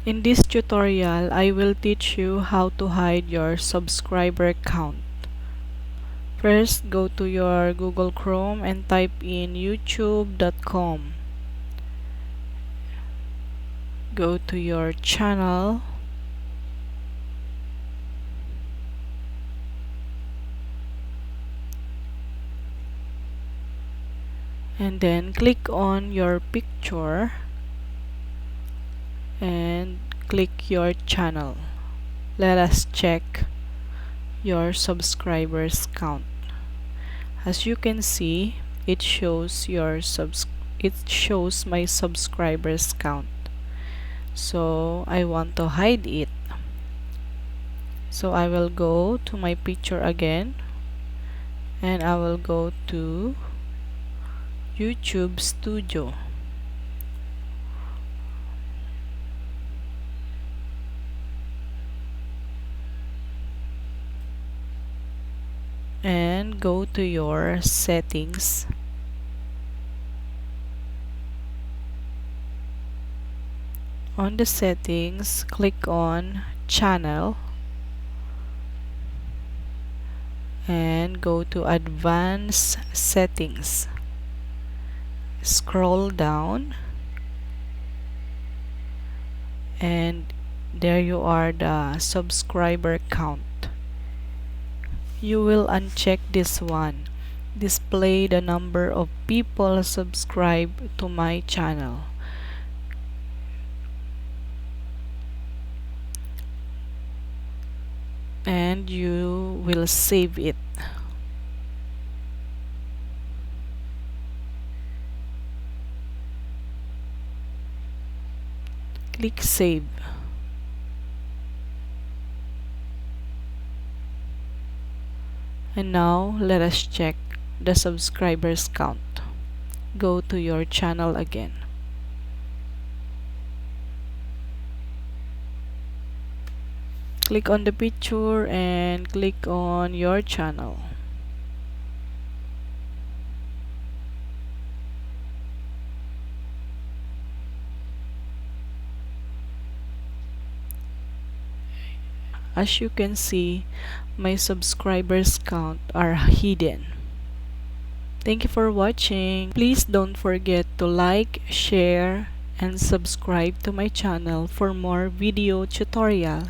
In this tutorial, I will teach you how to hide your subscriber count. First, go to your Google Chrome and type in youtube.com. Go to your channel. And then click on your picture and click your channel. Let us check your subscribers count. As you can see, it shows my subscribers count. So I want to hide it. So I will go to my picture again and I will go to YouTube Studio. And go to your settings. On the settings, click on channel and go to advanced settings. Scroll down and there you are, the subscriber count. You will uncheck this one, display the number of people subscribed to my channel. And you will save it. Click save. And now let us check the subscribers count. Go to your channel again. Click on the picture and click on your channel. As you can see, my subscribers count are hidden. Thank you for watching. Please don't forget to like, share, and subscribe to my channel for more video tutorial.